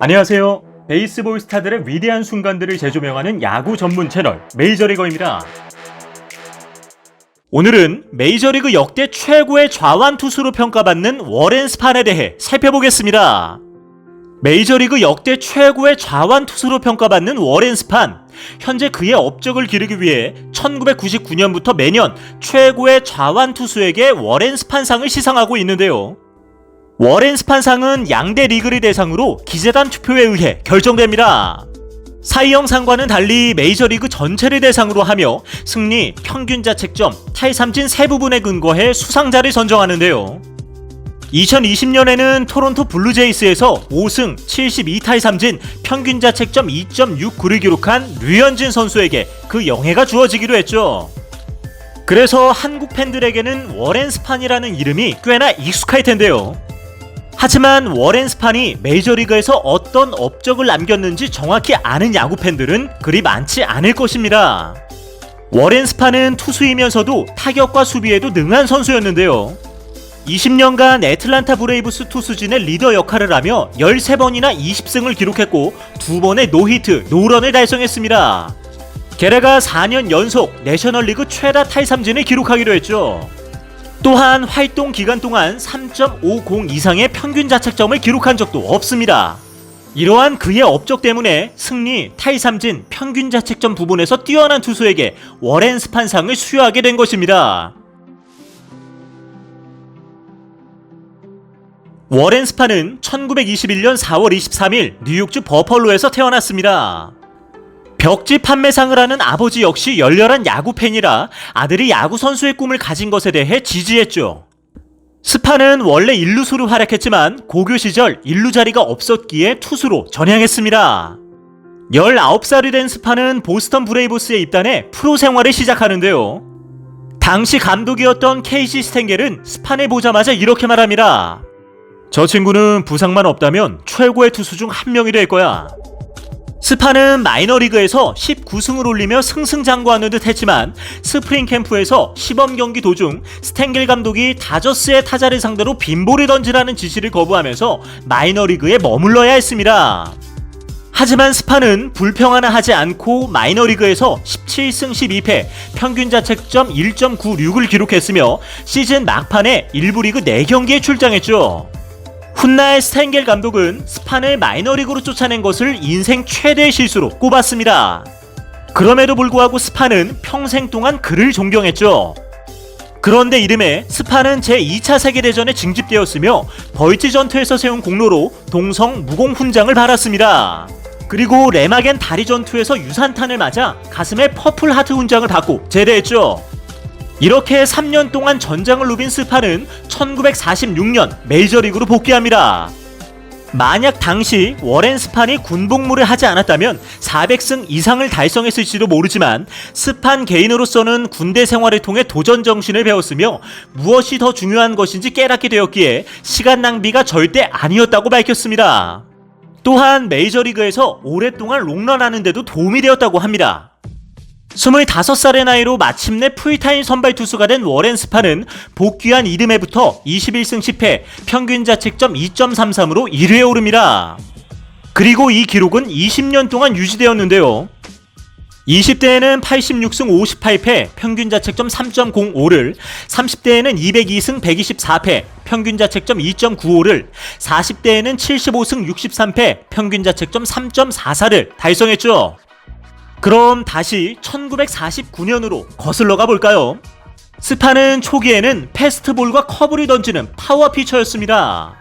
안녕하세요. 베이스볼 스타들의 위대한 순간들을 재조명하는 야구 전문 채널 메이저리거입니다. 오늘은 메이저리그 역대 최고의 좌완 투수로 평가받는 워렌 스판에 대해 살펴보겠습니다. 메이저리그 역대 최고의 좌완 투수로 평가받는 워렌 스판. 현재 그의 업적을 기르기 위해 1999년부터 매년 최고의 좌완 투수에게 워렌 스판상을 시상하고 있는데요. 워렌 스판상은 양대 리그를 대상으로 기재단 투표에 의해 결정됩니다. 사이영상과는 달리 메이저리그 전체를 대상으로 하며 승리, 평균 자책점, 탈삼진 세 부분에 근거해 수상자를 선정하는데요. 2020년에는 토론토 블루제이스에서 5승 72탈삼진 평균 자책점 2.69를 기록한 류현진 선수에게 그 영예가 주어지기로 했죠. 그래서 한국 팬들에게는 워렌 스판이라는 이름이 꽤나 익숙할 텐데요. 하지만 워렌 스판이 메이저리그에서 어떤 업적을 남겼는지 정확히 아는 야구 팬들은 그리 많지 않을 것입니다. 워렌 스판은 투수이면서도 타격과 수비에도 능한 선수였는데요. 20년간 애틀란타 브레이브스 투수진의 리더 역할을 하며 13번이나 20승을 기록했고 2번의 노히트, 노런을 달성했습니다. 게다가 4년 연속 내셔널리그 최다 탈삼진을 기록하기도 했죠. 또한 활동 기간 동안 3.50 이상의 평균 자책점을 기록한 적도 없습니다. 이러한 그의 업적 때문에 승리, 탈삼진, 평균 자책점 부분에서 뛰어난 투수에게 워렌 스판상을 수여하게 된 것입니다. 워렌 스판은 1921년 4월 23일 뉴욕주 버펄로에서 태어났습니다. 벽지 판매상을 하는 아버지 역시 열렬한 야구 팬이라 아들이 야구 선수의 꿈을 가진 것에 대해 지지했죠. 스판은 원래 일루수로 활약했지만 고교 시절 일루 자리가 없었기에 투수로 전향했습니다. 19살이 된 스판은 보스턴 브레이브스에 입단해 프로 생활을 시작하는데요. 당시 감독이었던 케이시 스텐겔은 스판을 보자마자 이렇게 말합니다. 저 친구는 부상만 없다면 최고의 투수 중 한 명이 될 거야. 스판은 마이너리그에서 19승을 올리며 승승장구하는 듯 했지만 스프링 캠프에서 시범 경기 도중 스텐겔 감독이 다저스의 타자를 상대로 빈볼을 던지라는 지시를 거부하면서 마이너리그에 머물러야 했습니다. 하지만 스판은 불평 하나 하지 않고 마이너리그에서 17승 12패 평균 자책점 1.96을 기록했으며 시즌 막판에 일부 리그 4경기에 출장했죠. 훗날 스텐겔 감독은 스판을 마이너리그로 쫓아낸 것을 인생 최대의 실수로 꼽았습니다. 그럼에도 불구하고 스판은 평생 동안 그를 존경했죠. 그런데 이듬해 스판은 제2차 세계대전에 징집되었으며 벌지 전투에서 세운 공로로 동성 무공 훈장을 받았습니다. 그리고 레마겐 다리 전투에서 유산탄을 맞아 가슴에 퍼플 하트 훈장을 받고 제대했죠. 이렇게 3년 동안 전장을 누빈 스판은 1946년 메이저리그로 복귀합니다. 만약 당시 워렌 스판이 군복무를 하지 않았다면 400승 이상을 달성했을지도 모르지만 스판 개인으로서는 군대 생활을 통해 도전 정신을 배웠으며 무엇이 더 중요한 것인지 깨닫게 되었기에 시간 낭비가 절대 아니었다고 밝혔습니다. 또한 메이저리그에서 오랫동안 롱런하는 데도 도움이 되었다고 합니다. 25살의 나이로 마침내 풀타임 선발 투수가 된 워렌 스판은 복귀한 이듬해부터 21승 10패 평균 자책점 2.33으로 1위에 오릅니다. 그리고 이 기록은 20년 동안 유지되었는데요. 20대에는 86승 58패 평균 자책점 3.05를, 30대에는 202승 124패 평균 자책점 2.95를, 40대에는 75승 63패 평균 자책점 3.44를 달성했죠. 그럼 다시 1949년으로 거슬러 가볼까요? 스판은 초기에는 패스트볼과 커브를 던지는 파워 피처였습니다.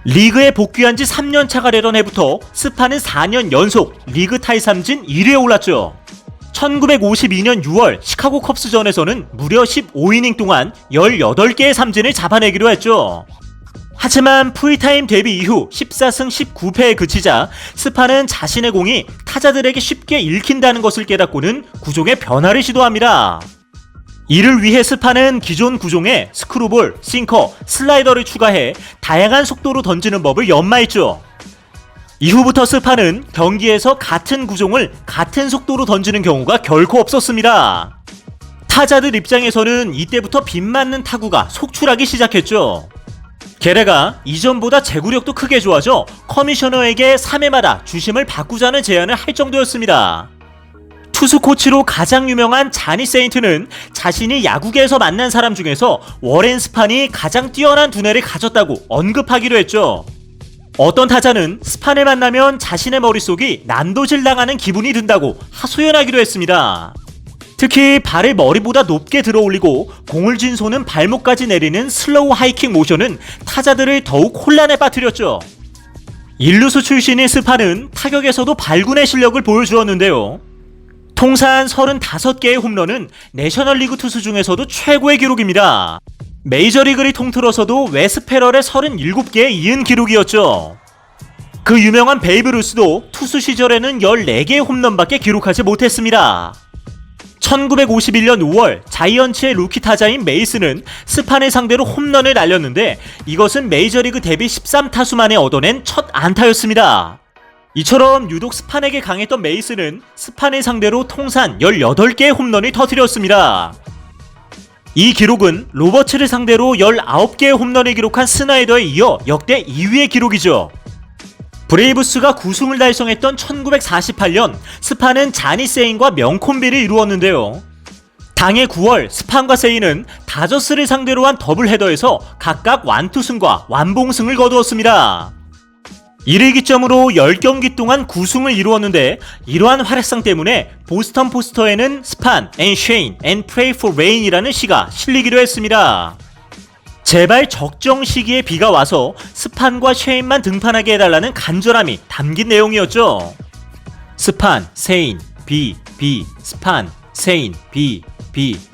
리그에 복귀한 지 3년차가 되던 해부터 스판은 4년 연속 리그 탈삼진 1위에 올랐죠. 1952년 6월 시카고 컵스전에서는 무려 15이닝 동안 18개의 삼진을 잡아내기로 했죠. 하지만 풀타임 데뷔 이후 14승 19패에 그치자 스판은 자신의 공이 타자들에게 쉽게 읽힌다는 것을 깨닫고는 구종의 변화를 시도합니다. 이를 위해 스판은 기존 구종에 스크루볼, 싱커, 슬라이더를 추가해 다양한 속도로 던지는 법을 연마했죠. 이후부터 스판은 경기에서 같은 구종을 같은 속도로 던지는 경우가 결코 없었습니다. 타자들 입장에서는 이때부터 빗맞는 타구가 속출하기 시작했죠. 게다가 이전보다 제구력도 크게 좋아져 커미셔너에게 3회마다 주심을 바꾸자는 제안을 할 정도였습니다. 투수 코치로 가장 유명한 자니 세인트는 자신이 야구계에서 만난 사람 중에서 워렌 스판이 가장 뛰어난 두뇌를 가졌다고 언급하기도 했죠. 어떤 타자는 스판을 만나면 자신의 머릿속이 난도질 당하는 기분이 든다고 하소연하기도 했습니다. 특히 발을 머리보다 높게 들어 올리고 공을 쥔 손은 발목까지 내리는 슬로우 하이킹 모션은 타자들을 더욱 혼란에 빠뜨렸죠. 일루수 출신인 스판은 타격에서도 발군의 실력을 보여주었는데요. 통산 35개의 홈런은 내셔널리그 투수 중에서도 최고의 기록입니다. 메이저리그를 통틀어서도 웨스 페럴의 37개에 이은 기록이었죠. 그 유명한 베이브 루스도 투수 시절에는 14개의 홈런밖에 기록하지 못했습니다. 1951년 5월 자이언츠의 루키 타자인 메이스는 스판을 상대로 홈런을 날렸는데 이것은 메이저리그 데뷔 13타수 만에 얻어낸 첫 안타였습니다. 이처럼 유독 스판에게 강했던 메이스는 스판을 상대로 통산 18개의 홈런을 터뜨렸습니다. 이 기록은 로버츠를 상대로 19개의 홈런을 기록한 스나이더에 이어 역대 2위의 기록이죠. 브레이브스가 9승을 달성했던 1948년 스판은 자니 세인과 명콤비를 이루었는데요. 당해 9월 스판과 세인은 다저스를 상대로 한 더블헤더에서 각각 완투승과 완봉승을 거두었습니다. 이를 기점으로 10경기 동안 9승을 이루었는데 이러한 활약상 때문에 보스턴 포스터에는 스판 and Shane and Pray for Rain이라는 시가 실리기도 했습니다. 제발 적정 시기에 비가 와서 스판과 쉐인만 등판하게 해달라는 간절함이 담긴 내용이었죠. 스판, 세인, 비, 스판, 세인, 비,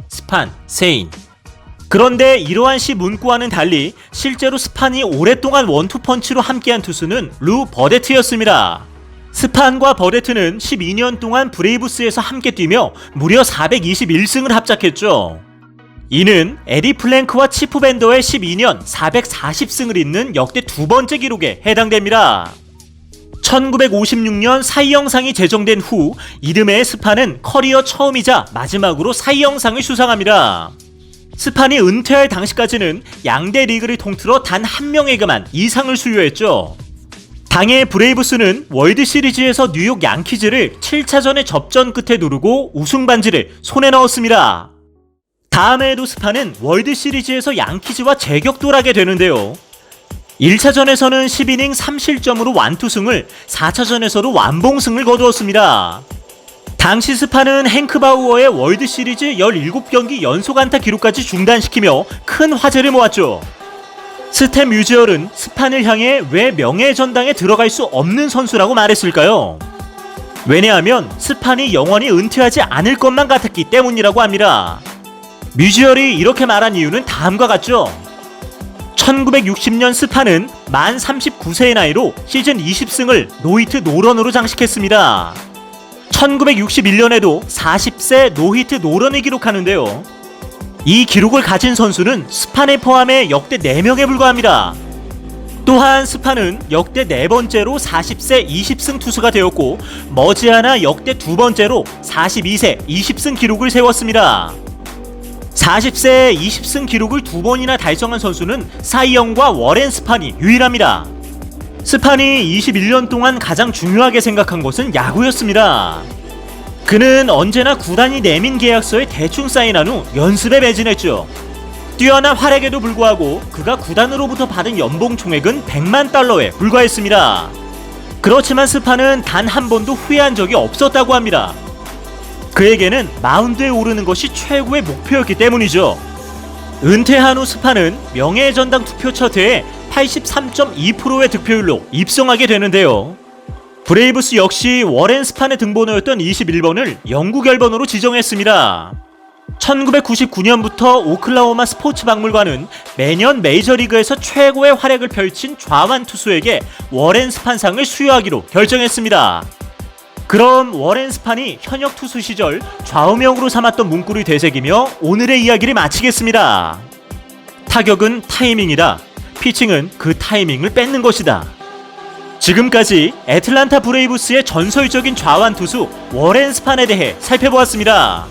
스판, 세인. 그런데 이러한 시 문구와는 달리 실제로 스판이 오랫동안 원투펀치로 함께한 투수는 루 버데트였습니다. 스판과 버데트는 12년 동안 브레이브스에서 함께 뛰며 무려 421승을 합작했죠. 이는 에디 플랭크와 치프 밴더의 12년 440승을 잇는 역대 두 번째 기록에 해당됩니다. 1956년 사이영상이 제정된 후 이듬해 스판은 커리어 처음이자 마지막으로 사이영상을 수상합니다. 스판이 은퇴할 당시까지는 양대 리그를 통틀어 단 한 명에게만 이 상을 수여했죠. 당해 브레이브스는 월드시리즈에서 뉴욕 양키즈를 7차전의 접전 끝에 누르고 우승 반지를 손에 넣었습니다. 다음 해에도 스판은 월드시리즈에서 양키즈와 재격돌하게 되는데요. 1차전에서는 10이닝 3실점으로 완투승을, 4차전에서도 완봉승을 거두었습니다. 당시 스판은 행크 바우어의 월드시리즈 17경기 연속 안타 기록까지 중단시키며 큰 화제를 모았죠. 스탠 뮤지얼은 스판을 향해 왜 명예의 전당에 들어갈 수 없는 선수라고 말했을까요? 왜냐하면 스판이 영원히 은퇴하지 않을 것만 같았기 때문이라고 합니다. 뮤지얼이 이렇게 말한 이유는 다음과 같죠. 1960년 스판은 만 39세의 나이로 시즌 20승을 노히트 노런으로 장식했습니다. 1961년에도 40세 노히트 노런을 기록하는데요. 이 기록을 가진 선수는 스판을 포함해 역대 4명에 불과합니다. 또한 스판은 역대 4번째로 40세 20승 투수가 되었고 머지않아 역대 2번째로 42세 20승 기록을 세웠습니다. 40세 20승 기록을 2번이나 달성한 선수는 사이영과 워렌 스판이 유일합니다. 스판이 21년 동안 가장 중요하게 생각한 것은 야구였습니다. 그는 언제나 구단이 내민 계약서에 대충 사인한 후 연습에 매진했죠. 뛰어난 활약에도 불구하고 그가 구단으로부터 받은 연봉 총액은 100만 달러에 불과했습니다. 그렇지만 스판은 단 한 번도 후회한 적이 없었다고 합니다. 그에게는 마운드에 오르는 것이 최고의 목표였기 때문이죠. 은퇴한 후 스판은 명예의 전당 투표 첫 해에 83.2%의 득표율로 입성하게 되는데요. 브레이브스 역시 워렌 스판의 등번호였던 21번을 영구 결번호로 지정했습니다. 1999년부터 오클라호마 스포츠 박물관은 매년 메이저리그에서 최고의 활약을 펼친 좌완 투수에게 워렌 스판상을 수여하기로 결정했습니다. 그럼 워렌 스판이 현역 투수 시절 좌우명으로 삼았던 문구를 되새기며 오늘의 이야기를 마치겠습니다. 타격은 타이밍이다. 피칭은 그 타이밍을 뺏는 것이다. 지금까지 애틀란타 브레이브스의 전설적인 좌완 투수 워렌 스판에 대해 살펴보았습니다.